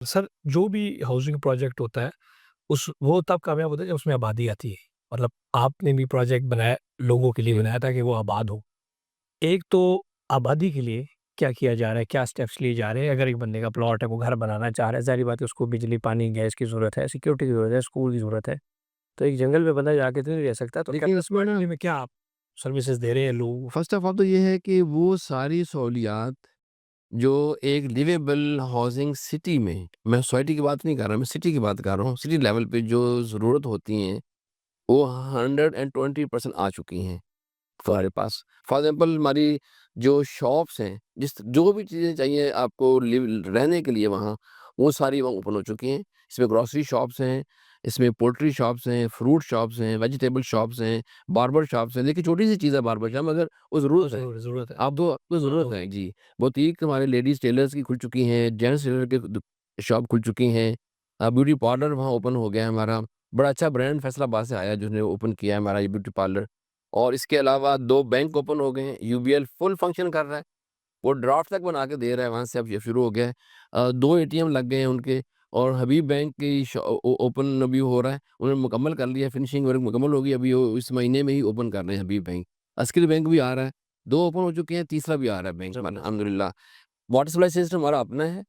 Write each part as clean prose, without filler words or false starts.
Sir, जो भी housing project होता है, उस वो तब कामयाब होता है जब उसमें आबादी आती है। मतलब आपने भी प्रोजेक्ट बनाया, लोगों के लिए जी। बनाया ताकि वो आबाद हो। एक तो आबादी के लिए क्या किया जा रहा है, क्या स्टेप्स लिए जा रहे हैं? अगर एक बंदे का प्लॉट है, वो घर बनाना चाह रहा है, ज़ाहिर-सी बात है उसको बिजली, पानी, गैस की ज़रूरत है, सिक्योरिटी की ज़रूरत है, स्कूल की ज़रूरत है। तो एक जंगल में बंदा जाके तो नहीं रह सकता, तो क्या देखिए इसमें ना में क्या आप सर्विसेज़ दे रहे हैं लोगों को? फ़र्स्ट ऑफ ऑल तो ये है कि वो सारी सहूलियात जो एक लिवेबल हाउसिंग सिटी में, मैं सोसाइटी की बात नहीं कर रहा, मैं सिटी की बात कर रहा हूँ। सिटी लेवल पे जो ज़रूरत होती हैं, वो 120% आ चुकी हैं हमारे पास। फॉर एग्ज़ाम्पल हमारी जो शॉप्स हैं, जिस जो भी चीज़ें चाहिए आपको लिव रहने के लिए वहाँ, वो सारी वहाँ ओपन हो चुकी हैं। इसमें ग्रोसरी शॉप्स हैं, इसमें पोल्ट्री शॉप्स हैं, फ्रूट शॉप्स हैं, वेजिटेबल शॉप्स हैं, बार्बर शॉप्स हैं। देखिए छोटी-सी चीज़ है बार्बर शॉप मगर वो वो ज़रूरत है। ज़रूरत है। अब वो आपको ज़रूरत है जी। बुटीक हमारे लेडीज़ टेलर्स की खुल चुकी हैं, जेंट्स टेलर की शॉप खुल चुकी हैं। ब्यूटी पार्लर वहाँ ओपन हो गया है हमारा। बड़ा अच्छा ब्रांड फैसलाबाद से आया है जिसने ओपन किया है हमारा ये ब्यूटी पार्लर। और इसके अलावा 2 बैंक ओपन हो गए हैं, यूबीएल फुल फंक्शन कर रहा है, वो ड्राफ्ट तक बना के दे रहा है, वहाँ से अब ये शुरू हो गया है। 2 एटीएम लग गए हैं उनके और हबीब बैंक की ओपन अभी हो रहा है, उन्होंने मुकम्मल कर लिया, फिनिशिंग वर्क मुकम्मल हो गई, अभी वो इस महीने में ही ओपन कर रहे हैं हबीब बैंक। अस्किल बैंक भी आ रहा है, 2 ओपन हो चुके हैं, तीसरा भी आ रहा है बैंक हमारा ज़बरदस्त। अल्हम्दुलिल्लाह। वाटर सप्लाई सिस्टम हमारा अपना है,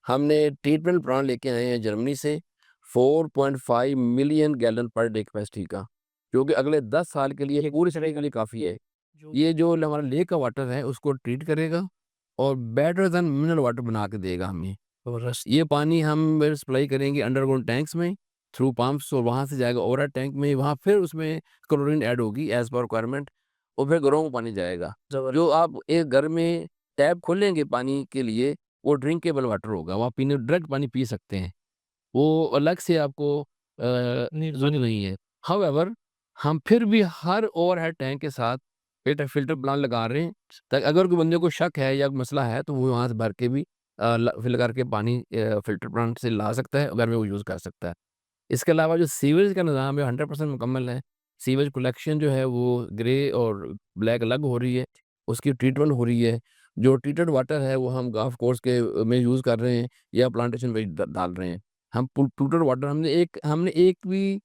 हमने ट्रीटमेंट प्लांट लेके आए हैं जर्मनी से, 4.5 million gallon per day capacity का, जो कि अगले 10 साल के लिए ये पूरी सिटी के लिए काफ़ी है। जो ये जो हमारा लेक का वाटर है उसको ट्रीट करेगा और बेटर देन मिनरल वाटर बना के देगा हमें। ज़बरदस्त। ये पानी हम सप्लाई करेंगे अंडरग्राउंड टैंक्स में थ्रू पंप्स और वहाँ से जाएगा ओवरहेड टैंक में, वहाँ फिर उसमें क्लोरीन ऐड होगी एज़ पर रिक्वायरमेंट और फिर घरों में पानी जाएगा। जो ज़बरदस्त। आप एक घर में टैप खोलेंगे पानी के लिए, वो ड्रिंकेबल वाटर होगा, वो आप पीने डायरेक्ट पानी पी सकते हैं। वो अलग से आपको नहीं, ज़रूरत नहीं है। हाउएवर हम फिर भी हर ओवरहेड टैंक के साथ फ़िल्टर प्लांट लगा रहे हैं, ताकि अगर कोई बंदे को शक है या मसला है, तो वो वहाँ से भर के भी फिल करके पानी फ़िल्टर प्लांट से ला सकता है, घर में वो यूज़ कर सकता है। इसके अलावा जो सीवेज का निज़ाम है 100% मुकम्मल है। सीवेज कलेक्शन जो है वो ग्रे और ब्लैक अलग हो रही है, उसकी ट्रीटमेंट हो रही है। जो ट्रीटेड वाटर है वो हम गोल्फ कोर्स के में यूज़ कर रहे हैं या प्लांटेशन में ड डाल रहे हैं। हम ट्रीटेड वाटर हमने एक भी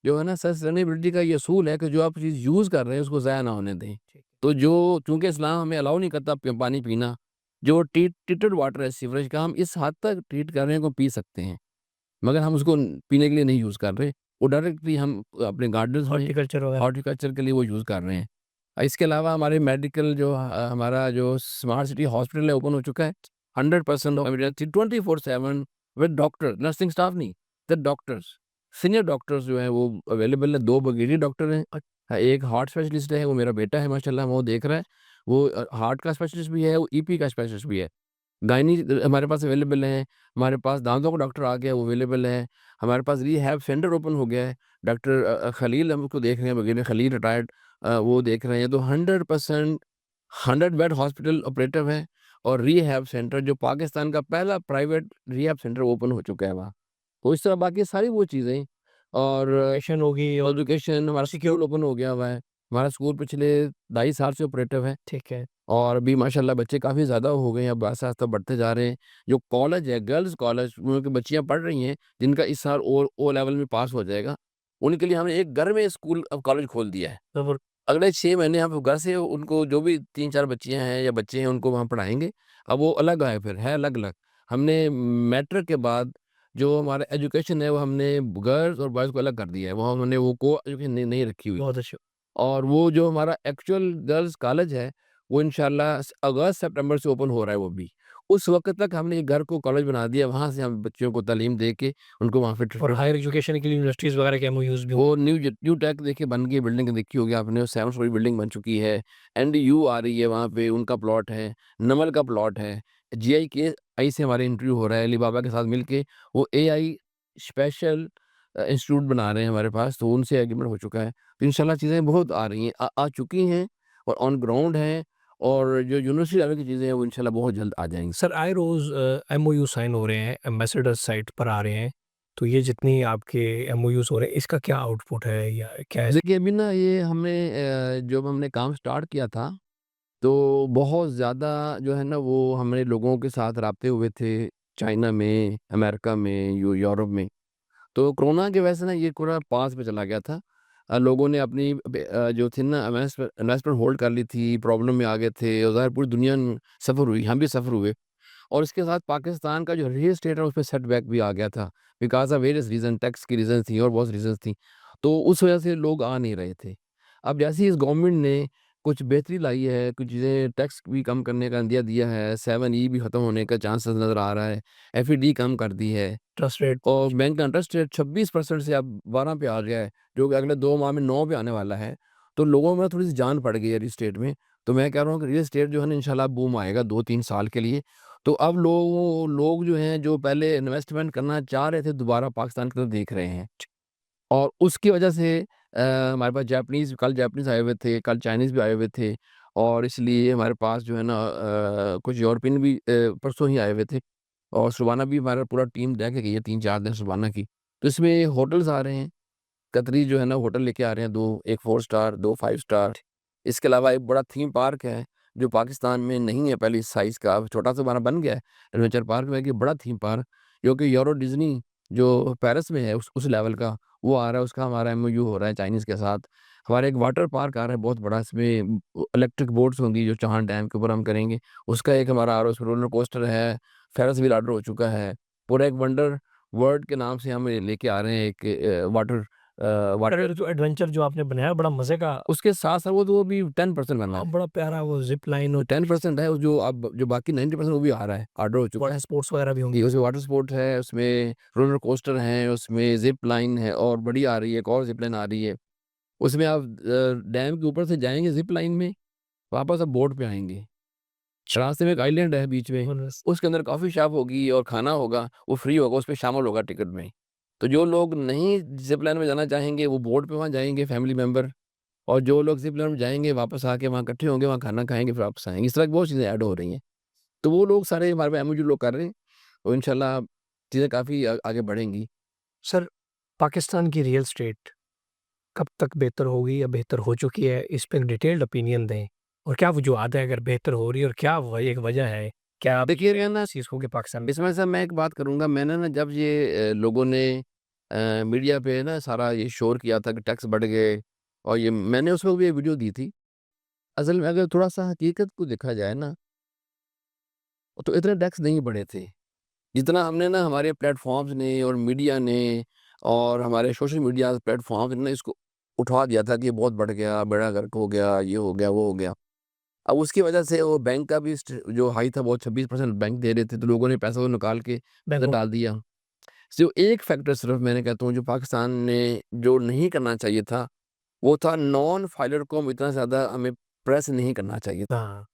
जो है ना सस्टेनेबिलिटी का ये असूल है कि जो आप चीज़ यूज़ कर रहे हैं उसको ज़ाया ना होने दें। ठीक है। तो जो चूँकि इस्लाम हमें अलाउ नहीं करता पानी पीना, जो ट्रीटेड वाटर है सीवरेज का हम इस हद तक ट्रीट कर रहे हैं को पी सकते हैं। मगर हम उसको पीने के लिए नहीं यूज़ कर रहे। वो डायरेक्टली हम अपने गार्डन्स में हॉर्टिकल्चर वगैरह। हॉर्टिकल्चर के लिए वो यूज़ कर रहे हैं। इसके अलावा हमारे मेडिकल जो हमारा जो स्मार्ट सिटी हॉस्पिटल है ओपन हो चुका है। 100% of evidence 24/7 with doctor, nursing staff नहीं, विद डॉक्टर्स। सीनियर डॉक्टर्स जो हैं वो अवेलेबल हैं, 2 बजीरी डॉक्टर हैं। एक हार्ट स्पेशलिस्ट है, वो मेरा बेटा है माशाल्लाह वो देख रहा है। वो हार्ट का स्पेशलिस्ट भी है, वो ईपी का स्पेशलिस्ट भी है। गायनी हमारे पास अवेलेबल हैं, हमारे पास दाँतों का डॉक्टर आ गया है, वो अवेलेबल है, हमारे पास रिहैब सेंटर ओपन हो गया है, डॉक्टर खलील हम उसको देख रहे हैं, वगैरह खलील रिटायर्ड वो देख रहे हैं, तो 100% 100 बेड हॉस्पिटल ऑपरेटिव है और रिहैब सेंटर जो पाकिस्तान का पहला प्राइवेट रिहैब सेंटर ओपन हो चुका है वहाँ। तो इस तरह बाकी सारी वो चीज़ें और एजुकेशन होगी और एजुकेशन हमारा सिक्योर। स्कूल ओपन हो गया हुआ है, हमारा स्कूल पिछले 2.5 साल से ऑपरेटिव है। ठीक है। और अभी माशाल्लाह बच्चे काफ़ी ज़्यादा हो गए हैं, अब आहिस्ता-आहिस्ता बढ़ते जा रहे हैं। जो कॉलेज है, गर्ल्स कॉलेज, उनमें की बच्चियाँ पढ़ रही हैं, जिनका इस साल ओ लेवल में पास हो जाएगा, उनके लिए हमने एक घर में स्कूल अब कॉलेज खोल दिया है। ज़बर अगले 6 महीने हम घर से उनको जो भी 3-4 बच्चियाँ हैं या बच्चे हैं, उनको वहाँ पढ़ाएँगे। अब वो अलग है फिर, है अलग-अलग। हमने मैट्रिक के बाद जो हमारा एजुकेशन है, वो हमने गर्ल्स और बॉयज़ को अलग कर दिया है। वहाँ उन्होंने वो को एजुकेशन नहीं रखी हुई। बहुत अच्छे। और वो जो हमारा एक्चुअल गर्ल्स कॉलेज है, वो इंशाल्लाह अगस्त-सितंबर से ओपन हो रहा है वो भी। उस वक़्त तक हमने घर को कॉलेज बना दिया, वहाँ से हम बच्चियों को तालीम दे के उनको वहाँ फिट और हायर एजुकेशन के लिए यूनिवर्सिटीज़ वगैरह के एमओयूज़ भी वो होंगे। न्यू टेक देखिए बन गई बिल्डिंग देखी होगी आपने, 7 स्टोरी बिल्डिंग बन चुकी है। एनडीयू आ रही है वहाँ पे, उनका प्लॉट है, नमल का प्लॉट है। जीआईकेआई से हमारा इंटरव्यू हो रहा है, अलीबाबा के साथ मिलके वो एआई स्पेशल इंस्टीट्यूट बना रहे हैं हमारे पास, तो उनसे एग्रीमेंट हो चुका है। तो इंशाल्लाह चीज़ें बहुत आ रही हैं, आ चुकी हैं और ऑन ग्राउंड हैं और जो यूनिवर्सिटी लेवल की चीज़ें हैं, वो इंशाल्लाह बहुत जल्द आ जाएँगी। सर आए रोज़ एमओयू साइन हो रहे हैं, एम्बेसडर साइट पर आ रहे हैं, तो ये जितनी आपके एमओयूज़ हो रहे हैं, इसका क्या आउटपुट है या क्या है? देखिए अभी ना ये हमने जब हमने काम स्टार्ट किया था तो बहुत ज़्यादा जो है ना वो हमने लोगों के साथ राब्ते हुए थे। चाइना में, अमेरिका में, यूरोप में। तो कोरोना की वजह से ना ये पूरा पास पे चला गया था। लोगों ने अपनी जो थी ना इन्वेस्टमेंट होल्ड कर ली थी, प्रॉब्लम में आ गए थे और ज़ाहिर पूरी दुनिया सफ़र हुई, हम भी सफ़र हुए। और इसके साथ पाकिस्तान का जो रियल एस्टेट है उसपे सेटबैक भी आ गया था। Because of various reason, tax की रीज़न थी और बहुत रीज़न्स थी। तो उस वजह से लोग आ नहीं रहे थे। अब जैसे ही इस गवर्नमेंट ने कुछ बेहतरी लाई है, कुछ चीज़ें टैक्स भी कम करने का इंदिया दिया है, 7E भी खत्म होने का चांसेस नज़र आ रहा है, एफईडी कम कर दी है ट्रस्ट रेट और बैंक का इंटरेस्ट रेट 26% से अब 12 पे आ गया है, जो कि अगले 2 माह में 9 पे आने वाला है। तो लोगों में थोड़ी-सी जान पड़ गई है रियल एस्टेट में। तो मैं कह रहा हूँ कि रियल एस्टेट जो है ना इंशाल्लाह बूम आएगा 2-3 साल के लिए। तो अब लोग जो हैं जो पहले इन्वेस्टमेंट करना चाह रहे थे दोबारा पाकिस्तान की तरफ देख रहे हैं। और उसकी वजह से हमारे पास जापानीज़ आए हुए थे, कल चाइनीज़ भी आए हुए थे और इसलिए हमारे पास जो है ना कुछ यूरोपियन भी परसों ही आए हुए थे और सुबाना भी हमारा पूरा टीम रह के गई है 3-4 दिन सुबाना की। तो इसमें होटल्स आ रहे हैं, कतरी जो है ना होटल लेके आ रहे हैं 2, 1 4 स्टार, 2 5 स्टार। इसके अलावा एक बड़ा थीम पार्क है, जो पाकिस्तान में नहीं है पहले इस साइज़ का, अब छोटा-सा हमारा बन गया है। एडवेंचर पार्क में एक बड़ा थीम पार्क, जो कि यूरो डिज़नी जो पेरिस में है उस लेवल का, वो आ रहा है, उसका हमारा एमओयू हो रहा है चाइनीज़ के साथ। हमारा एक वाटर पार्क आ रहा है बहुत बड़ा, इसमें इलेक्ट्रिक बोट्स होंगी जो चाँद डैम के ऊपर हम करेंगे, उसका एक हमारा आ रहा है, उसमें रोलर कोस्टर है, फेरिस व्हील ऑर्डर हो चुका है। पूरा एक वंडर वर्ल्ड के नाम से हम लेके आ रहे हैं एक वाटर जो एडवेंचर जो आपने बनाया बड़ा मज़े का उसके साथ-साथ वो भी 10% बना है। बड़ा प्यारा वो ज़िप लाइन तो और 10% है, जो बाकी 90% वो भी आ रहा है, ऑर्डर हो चुका वाटर है। स्पोर्ट्स वगैरह भी होंगे। जी, उसमें वाटर स्पोर्ट है, उसमें रोलर कोस्टर है, उसमें ज़िप लाइन है और बड़ी आ रही है, एक और ज़िप लाइन आ रही है। उसमें आप डैम के ऊपर से जाएँगे ज़िप लाइन में, वापस आप बोट पे आएँगे। रास्ते में एक आइलैंड है बीच में, बोनस उसके अंदर कॉफ़ी शॉप होगी और खाना होगा, वो फ्री होगा, उसपे शामिल होगा टिकट में। तो जो लोग नहीं ज़िप लाइन में जाना चाहेंगे, वो बोट पे वहाँ जाएँगे फैमिली मेंबर और जो लोग ज़िप लाइन में जाएँगे, वापस आके वहाँ इकट्ठे होंगे, वहाँ खाना खाएँगे, फिर वापस आएँगे। इस तरह की बहुत चीज़ें ऐड हो रही हैं। तो वो लोग सारे हमारे पास एमओयू लोग कर रहे हैं और इंशाल्लाह चीज़ें काफ़ी आगे बढ़ेंगी। सर, पाकिस्तान की रियल एस्टेट कब तक बेहतर होगी या बेहतर हो चुकी है, इस पे डिटेल्ड ओपिनियन दें? और क्या वजूहत है अगर बेहतर हो रही है और क्या एक वजह है? क्या आप देखिए क्या ना, इस चीज़ को कि पाकिस्तान में इसमें से मैं एक बात करूँगा, मैंने ना जब ये लोगों ने मीडिया पे ना सारा ये शोर किया था कि टैक्स बढ़ गए और ये मैंने उस वक़्त भी ये वीडियो दी थी। असल में अगर थोड़ा-सा हकीकत को देखा जाए ना, तो इतने टैक्स नहीं बढ़े थे। जितना हमने ना हमारे प्लेटफ़ॉर्म्स ने और मीडिया ने और हमारे सोशल मीडिया प्लेटफ़ॉर्म्स ने ना इसको उठा दिया था कि ये बहुत बढ़ गया, बेड़ा गर्क हो गया, ये हो गया, वो हो गया। अब उसकी वजह से वो बैंक का भी जो हाई था वो 26% बैंक दे रहे थे, तो लोगों ने पैसा वो निकाल के इधर बैंकों डाल दिया। सिर्फ़ एक फैक्टर सिर्फ़ मैंने कहता हूँ जो पाकिस्तान ने जो नहीं करना चाहिए था, वो था नॉन फाइलर को हम इतना ज़्यादा हमें प्रेस नहीं करना चाहिए था। हाँ,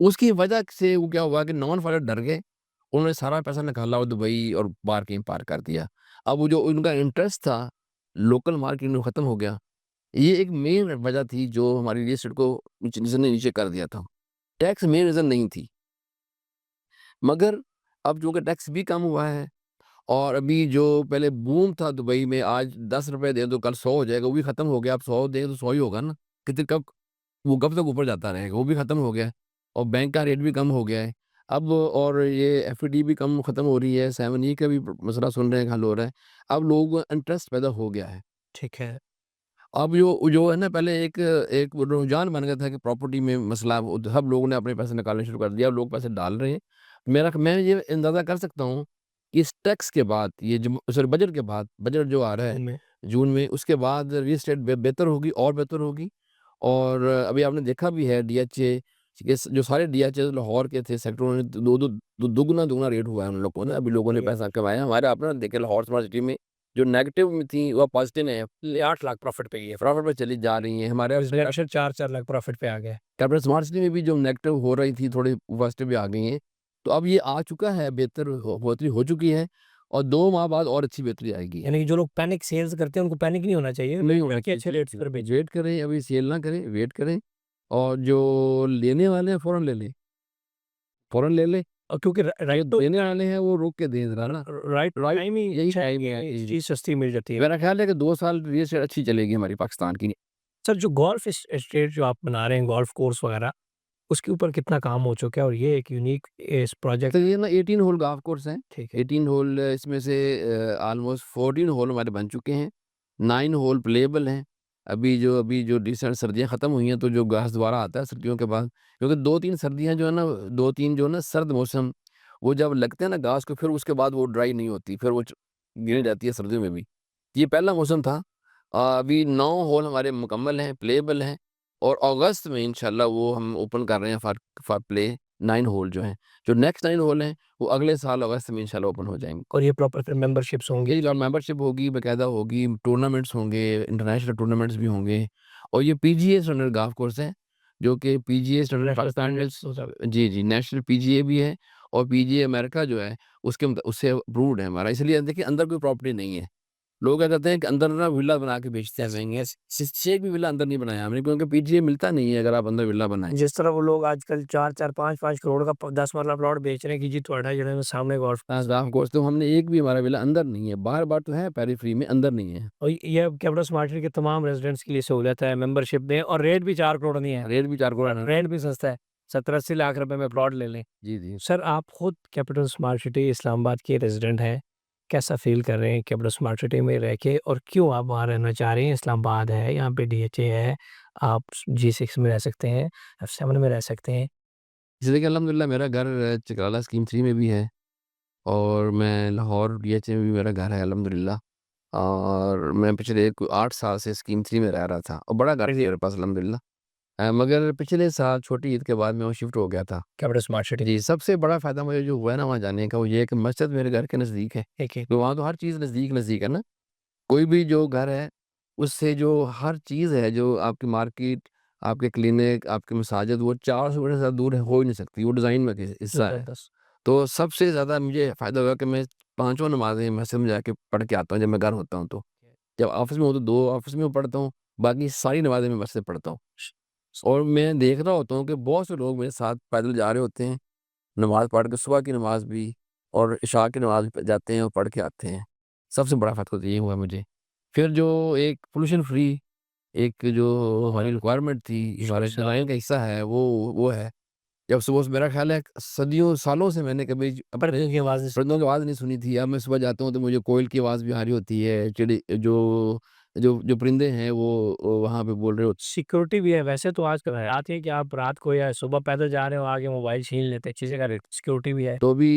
उसकी वजह से वो क्या हुआ कि नॉन फाइलर डर गए, उन्होंने सारा पैसा निकाला और दुबई और बाहर कहीं पार कर दिया। अब वो जो उनका इंटरेस्ट था, लोकल मार्केट में ख़त्म हो गया। ये एक मेन वजह थी जो हमारी रियल एस्टेट को जिसने नीचे कर दिया था। टैक्स मेन रीज़न नहीं थी, मगर अब चूँकि टैक्स भी कम हुआ है और अभी जो पहले बूम था दुबई में, आज ₹10 दें तो कल 100 हो जाएगा, वो भी खत्म हो गया। अब 100 दें तो 100 ही होगा ना, कितने कब तक ऊपर जाता रहेगा, वो भी खत्म हो गया है और बैंक का रेट भी कम हो गया है। अब और ये एफईडी भी कम खत्म हो रही है, 7E का भी मसला सुन रहे हैं, हल हो रहा है। अब लोगों को इंटरेस्ट पैदा हो गया है। ठीक है। अब जो जो है ना, पहले एक एक वो रुझान बन गया था कि प्रॉपर्टी में मसला, वो सब लोगों ने अपने पैसे निकालने शुरू कर दिया, अब लोग पैसे डाल रहे हैं। मैं ये अंदाज़ा कर सकता हूँ कि इस टैक्स के बाद, ये जो सॉरी बजट के बाद, बजट जो आ रहा है उनमें जून में, उसके बाद रियल एस्टेट बेहतर होगी और बेहतर होगी। और अभी आपने देखा भी है डीएचए के जो सारे डीएचए लाहौर के थे सेक्टर, उन्होंने दुगना रेट हुआ है उन लोग को ना, अभी लोगों ने ये पैसा कमाया। हमारे आपने देखे लाहौर स्मार्ट सिटी में जो नेगेटिव में थी, वो पॉजिटिव है, 8 लाख प्रॉफ़िट पे गई है। प्रॉफिट पे चली जा रही हैं। हमारे इस वर्ष 4-4 लाख प्रॉफ़िट पे आ गया है। कैपिटल स्मार्ट सिटी में भी जो नेगेटिव हो रही थी, थोड़ी पॉजिटिव भी आ गई हैं। तो अब ये आ चुका है, बेहतरी हो चुकी है और 2 माह बाद और अच्छी बेहतरी आएगी। यानी कि जो लोग पैनिक सेल्स करते हैं उनको पैनिक नहीं होना चाहिए। नहीं वेट होना करके अच्छे रेट्स चाहिए, पर बेचें। वेट करें, अभी सेल ना करें, वेट करें और जो लेने वाले हैं फ़ौरन ले लें, फ़ौरन ले लें। और क्योंकि जो राइट टू देने वाले हैं वो रोक के दें ज़रा ना, राइट राइट टाइम ही यही अच्छा टाइम है, है। जी। चीज़ सस्ती मिल जाती है। मेरा ख़्याल है कि 2 साल रियल एस्टेट अच्छी चलेगी हमारी पाकिस्तान की। सर जो गोल्फ एस्टेट जो आप बना रहे हैं, गोल्फ कोर्स वगैरह, उसके ऊपर कितना काम हो चुका है और ये एक यूनिक इस प्रोजेक्ट तो ये ना 18 होल गोल्फ कोर्स हैं। ठीक है। 18 होल इसमें से ऑलमोस्ट 14 होल हमारे बन चुके हैं। 9 होल प्लेएबल हैं। अभी जो रिसेंट सर्दियाँ ख़त्म हुई हैं तो जो घास दोबारा आता है सर्दियों के बाद, क्योंकि 2-3 सर्दियाँ जो है ना 2-3 जो है ना सर्द मौसम, वो जब लगते हैं ना घास को, फिर उसके बाद वो ड्राई नहीं होती, फिर वो गिर जाती है सर्दियों में भी। ये पहला मौसम था। अभी 9 होल हमारे मुकम्मल हैं, प्लेएबल हैं और अगस्त में इंशाल्लाह वो हम ओपन कर रहे हैं फॉर फॉर प्ले 9 होल जो हैं। जो नेक्स्ट 9 होल हैं, वो अगले साल अगस्त में इंशाल्लाह ओपन हो जाएँगे। और ये प्रॉपर फिर मेंबरशिप्स होंगी? जी, और मेंबरशिप होगी, बाकायदा होगी, टूर्नामेंट्स होंगे, इंटरनेशनल टूर्नामेंट्स भी होंगे और ये पीजीए स्टैंडर्ड गोल्फ कोर्स है, जो कि पीजीए स्टैंडर्ड नेशनल पाकिस्तान में स्टैंडर्ड्स हो जाएगा। जी, जी, नेशनल पीजीए भी है और पीजीए अमेरिका जो है, उससे अप्रूव्ड है हमारा। इसलिए देखिए अंदर कोई प्रॉपर्टी नहीं है। लोग क्या करते हैं कि अंदर ना विला बना के बेचते हैं महँगे, शेख भी विला अंदर नहीं बनाया हमने, क्योंकि पीजीए मिलता नहीं है अगर आप अंदर विला बनाएँ। जिस तरह वो लोग आजकल 4-4 5-5 करोड़ का 10 मरला प्लॉट बेच रहे हैं कि जी ਤੁਹਾਡਾ ਜਿਹੜਾ ना सामने गोल्फ गोल्फ कोर्स तो हमने एक भी हमारा विला अंदर नहीं है, बाहर-बाहर तो है पेरीफ्री में, अंदर नहीं है। और ये कैपिटल स्मार्ट सिटी के तमाम रेजिडेंट्स के लिए सहूलियत है, मेंबरशिप दें और रेट भी 4 करोड़ नहीं है। रेट भी 4 करोड़ है। रेंट भी सस्ता है, 70-80 लाख रुपए में प्लॉट ले लें। जी, जी। सर आप खुद कैपिटल स्मार्ट सिटी इस्लामाबाद के रेजिडेंट हैं, कैसा फ़ील कर रहे हैं कैपिटल स्मार्ट सिटी में रह के और क्यों आप वहाँ रहना चाह रहे हैं? इस्लामाबाद है, यहाँ पे डीएचए है, आप जी6 में रह सकते हैं, F7 में रह सकते हैं। जी, देखिए अल्हम्दुलिल्लाह मेरा घर चिकराला स्कीम 3 में भी है और मैं लाहौर डीएचए में भी मेरा घर है अल्हम्दुलिल्लाह। और मैं पिछले 8 साल से स्कीम 3 में रह रहा था और बड़ा घर है मेरे पास अल्हम्दुलिल्लाह। मगर पिछले साल छोटी ईद के बाद मैं वहाँ शिफ्ट हो गया था। कैपिटल स्मार्ट सिटी जी, सबसे बड़ा फ़ायदा मुझे जो हुआ है ना वहाँ जाने का, वो ये है कि मस्जिद मेरे घर के नज़दीक है। एक है। तो वहाँ तो हर चीज़ नज़दीक-नज़दीक है ना। कोई भी जो घर है, उससे जो हर चीज़ है, जो आपकी मार्केट, आपके क्लिनिक, आपकी मसाजिद, वो 400 मीटर से ज़्यादा दूर हो ही नहीं सकती, वो डिज़ाइन में के हिस्सा है। ज़बरदस्त। तो सबसे ज़्यादा मुझे फ़ायदा हुआ कि मैं पाँचों नमाज़ें मस्जिद में जाके पढ़ के आता हूँ, जब मैं घर होता हूँ तो। जब ऑफ़िस में हूँ तो 2 ऑफ़िस में पढ़ता हूँ, बाकी सारी नमाज़ें मैं मस्जिद पढ़ता हूँ। और मैं देख रहा होता हूँ कि बहुत से लोग मेरे साथ पैदल जा रहे होते हैं, नमाज़ पढ़ के, सुबह की नमाज़ भी और इशा की नमाज़ भी जाते हैं और पढ़ के आते हैं। सबसे बड़ा फ़ायदा तो ये हुआ मुझे। फिर जो एक पोल्यूशन फ्री एक जो हमारी रिक्वायरमेंट थी, हमारे डिज़ाइन का हिस्सा है, वो है। जब सुबह से मेरा ख़्याल है सदियों सालों से मैंने कभी परिंदों की आवाज़ परिंदों की आवाज़ नहीं सुनी थी। अब मैं सुबह जाता हूँ तो मुझे कोयल की आवाज़ भी आ रही होती है, चिड़ी जो जो जो परिंदे हैं वो वहाँ पे बोल रहे होते सिक्योरिटी भी है, वैसे तो आजकल रात है कि आप रात को या सुबह पैदल जा रहे हो, आगे मोबाइल छीन लेते हैं, चीज़ें का सिक्योरिटी भी है। तो भी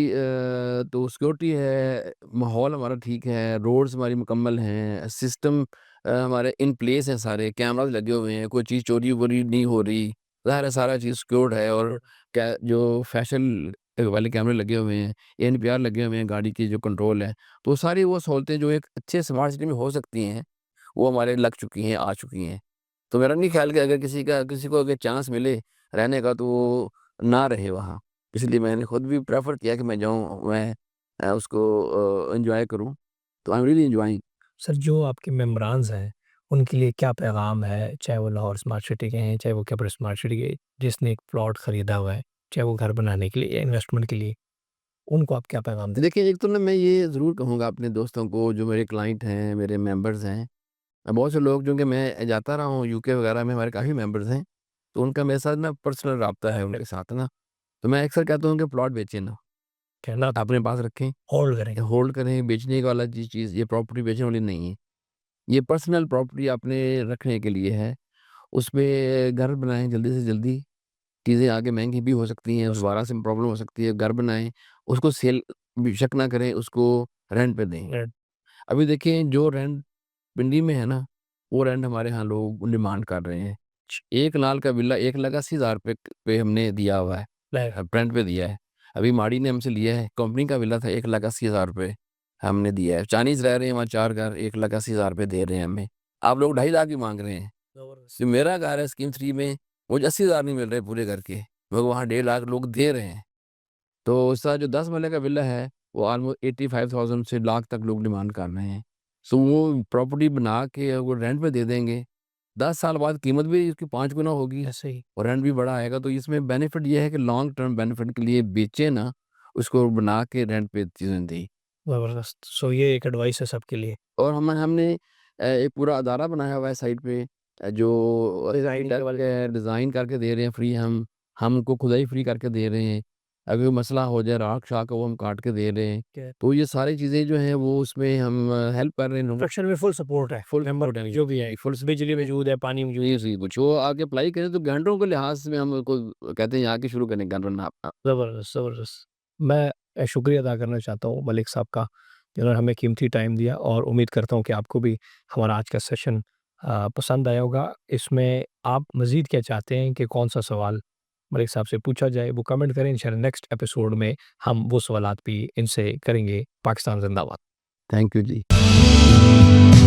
तो सिक्योरिटी है, माहौल हमारा ठीक है, रोड्स हमारी मुकम्मल हैं, सिस्टम हमारे इन प्लेस हैं सारे, कैमराज़ लगे हुए हैं, कोई चीज़ चोरी-वोरी नहीं हो रही, ज़ाहिर है सारा चीज़ सिक्योर्ड है और क्या जो फैशन वाले कैमरे लगे हुए हैं, एनपीआर लगे हुए हैं, गाड़ी की जो कंट्रोल है, तो सारी वो सहूलतें जो एक अच्छे स्मार्ट सिटी में हो सकती हैं, वो हमारे लग चुकी हैं, आ चुकी हैं। तो मेरा नहीं ख्याल कि अगर किसी को अगर चांस मिले रहने का तो वो ना रहे वहाँ। इसलिए मैंने खुद भी प्रेफ़र किया कि मैं जाऊँ, मैं उसको एन्जॉय करूँ। तो I am really enjoying. Sir जो आपके मेंबरान्स हैं, उनके लिए क्या पैगाम है? चाहे वो लाहौर स्मार्ट सिटी के हैं, चाहे वो कैपिटल स्मार्ट सिटी के जिसने एक प्लॉट खरीदा हुआ है, चाहे वो घर बनाने के लिए या इन्वेस्टमेंट के लिए, उनको आप क्या पैगाम दें? देखिए, एक तो ना मैं ये ज़रूर कहूँगा अपने दोस्तों को जो मेरे क्लाइंट हैं, मेरे मेंबर्स हैं, बहुत से लोग जो कि मैं जाता रहा हूँ यूके वगैरह में हमारे काफ़ी मेंबर्स हैं, तो उनका मेरे साथ ना पर्सनल राब्ता है उनके साथ ना। तो मैं अक्सर कहता हूँ कि प्लॉट बेचिए ना, कहना अपने पास रखें, होल्ड करें। होल्ड करें, बेचने वाला चीज़ ये प्रॉपर्टी बेचने वाली नहीं है। ये पर्सनल प्रॉपर्टी आपने रखने के लिए है। उसपे घर बनाएँ जल्दी से जल्दी, चीज़ें आगे महँगी भी हो सकती हैं, दोबारा से प्रॉब्लम हो सकती है, घर बनाएँ, उसको सेल बेशक ना करें, उसको रेंट पे दें। रेंट अभी देखिए जो रेंट पिंडी में है ना, वो रेंट हमारे यहाँ लोग डिमांड कर रहे हैं। 1 नाल का विला 1,80,000 पे हमने दिया हुआ है, फ्लैट रेंट पे दिया है। अभी माड़ी ने हमसे लिया है, कंपनी का विला था 1,80,000 हमने दिया है। चाइनीज़ रह रहे हैं वहाँ 4 घर 1,80,000 दे रहे हैं हमें। आप लोग 2.5 लाख भी माँग रहे हैं। ज़बरदस्त। जो मेरा घर है स्कीम 3 में, मुझे 80,000 नहीं मिल रहे पूरे घर के, मगर वहाँ 1.5 लाख लोग दे रहे हैं। तो उसका जो 10 मरले का विला है, वो ऑलमोस्ट 85,000 से लाख तक लोग डिमांड कर रहे हैं। सो वो प्रॉपर्टी बना के अगर रेंट पे दे देंगे, 10 साल बाद कीमत भी उसकी 5 गुना होगी ऐसे ही और रेंट भी बड़ा आएगा। तो इसमें बेनिफिट ये है कि लॉन्ग टर्म बेनिफिट के लिए बेचें ना, उसको बना के रेंट पे चीज़ें दें। ज़बरदस्त। सो ये एक एडवाइस है सबके लिए। और हमने एक पूरा अदारा बनाया हुआ है साइट पे जो डिज़ाइन के वाले डिज़ाइन करके दे रहे हैं फ्री हम। हम उनको खुदाई फ्री करके दे रहे हैं। अगर कोई मसला हो जाए, राख-शाख वो हम काट के दे रहे हैं। क्या तो ये सारी चीज़ें जो हैं वो उसमें हम हेल्प कर रहे हैं लोगों कंस्ट्रक्शन में फुल सपोर्ट है, फुल मेंबर सपोर्ट है जो भी है, फुल बिजली मौजूद है, पानी मौजूद है। जी, जी, कुछ वो आके अप्लाई करें तो घंटों के लिहाज में हम उनको कहते हैं यहाँ के शुरू करें गन रन आप। ज़बरदस्त, ज़बरदस्त। मैं शुक्रिया अदा करना चाहता हूँ मलिक साहब का, जिन्होंने हमें कीमती टाइम दिया और उम्मीद करता हूँ कि आपको भी हमारा आज का सेशन पसंद आया होगा। इसमें आप मज़ीद क्या चाहते हैं कि कौन-सा सवाल मलिक साहब से पूछा जाए, वो कमेंट करें। इंशाअल्लाह नेक्स्ट एपिसोड में हम वो सवालात भी इनसे करेंगे। पाकिस्तान ज़िंदाबाद। Thank you ji.